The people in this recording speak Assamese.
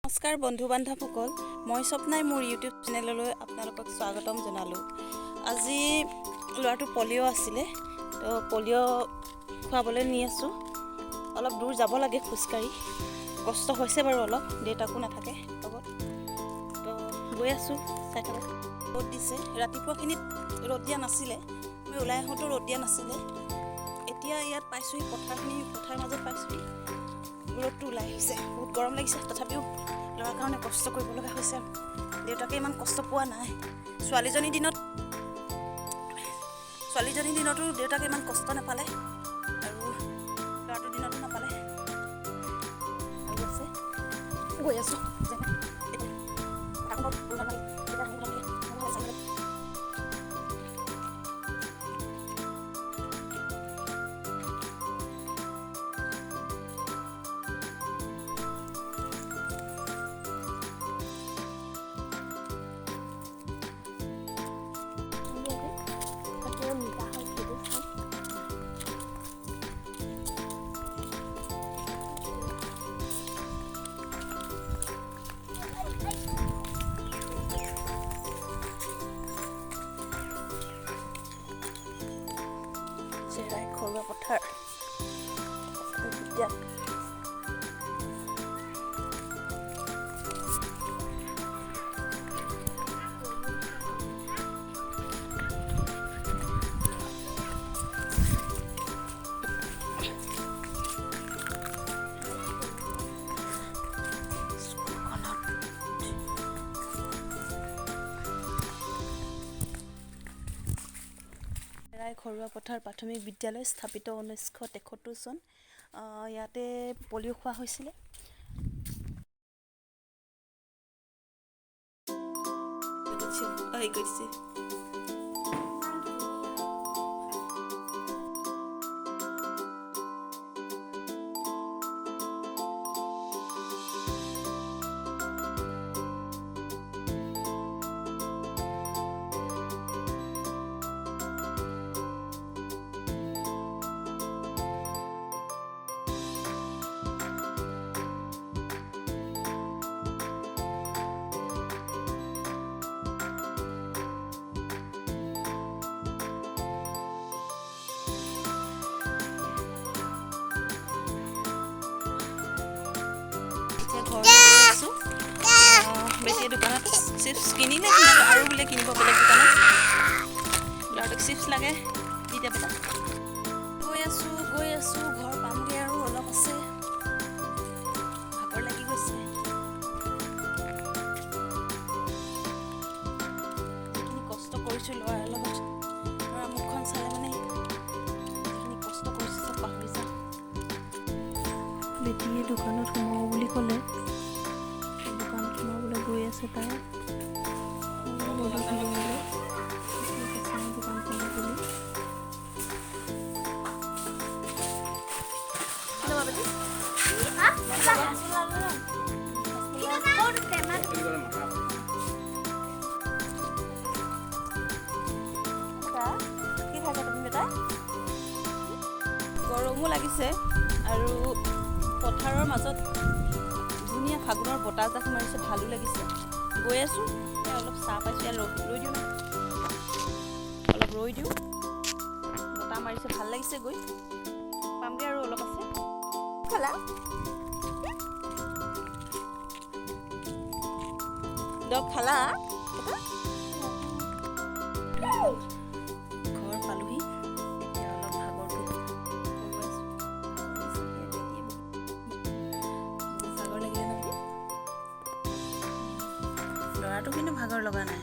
নমস্কাৰ বন্ধু বান্ধৱসকল, মই স্বপ্নাই মোৰ ইউটিউব চেনেললৈ আপোনালোকক স্বাগতম জনালোঁ। আজি ল'ৰাটো পলিঅ' আছিলে, তো পলিঅ' খুৱাবলৈ নি আছোঁ। অলপ দূৰ যাব লাগে খোজকাঢ়ি, কষ্ট হৈছে বাৰু অলপ, দেউতাকো নাথাকে লগত, তো গৈ আছোঁ। চাই থাকক, ৰ'দ দিছে। ৰাতিপুৱাখিনিত ৰ'দ দিয়া নাছিলে, আমি ওলাই আহোঁতো ৰ'দ দিয়া নাছিলে। এতিয়া ইয়াত পাইছোঁহি, পথাৰ মাজত পাইছোঁহি, ৰ'দটো ওলাই আহিছে। বহুত গৰম লাগিছে, তথাপিও ল'ৰাৰ কাৰণে কষ্ট কৰিব লগা হৈছে। দেউতাকে ইমান কষ্ট পোৱা নাই। ছোৱালীজনীৰ দিনতো দেউতাকে ইমান কষ্ট নাপালে, আৰু ল'ৰাটোৰ দিনতো নাপালে। আৰু আছে, গৈ আছোঁ। চেৰাই ঘৰুৱা পথাৰ বিদ্যালয়। ঘৰুৱা পথাৰ প্ৰাথমিক বিদ্যালয় স্থাপিত 1973 চন। ইয়াতে পলিঅ' খোৱা হৈছিলে। বেটিয়ে দোকানত চিপছ কিনিলে, আৰু বোলে কিনিব বেলেগ দোকানত। ল'ৰাটোক চিপছ লাগে, দি দে বেটা। গৈ আছোঁ, ঘৰ পামগৈ আৰু অলপ আছে। ভাগৰ লাগি গৈছে। যিখিনি কষ্ট কৰিছোঁ ল'ৰাৰ লগত, ল'ৰা মুখখন চালে মানে যিখিনি কষ্ট কৰিছোঁ চব পাহৰি যাওঁ। বেটিয়ে দোকানত সোমাব বুলি ক'লে, দোকানত সোমাবলৈ গৈ আছে তাই। গৰমো লাগিছে, আৰু পথাৰৰ মাজত ধুনীয়া ফাগুনৰ বতাহজাক মাৰিছে, ভালো লাগিছে। গৈ আছোঁ, অলপ চাহ পাইছোঁ, ইয়াত ৰৈ দিওঁ, অলপ ৰৈ দিওঁ। বতাহ মাৰিছে, ভাল লাগিছে গৈ। পামগৈ আৰু অলপ আছে। খালা দগ খালা? ঘৰ পালোহি, এতিয়া অলপ ভাগৰটো ভাগৰ লাগিলে নেকি? ল'ৰাটো কিন্তু ভাগৰ লগা নাই।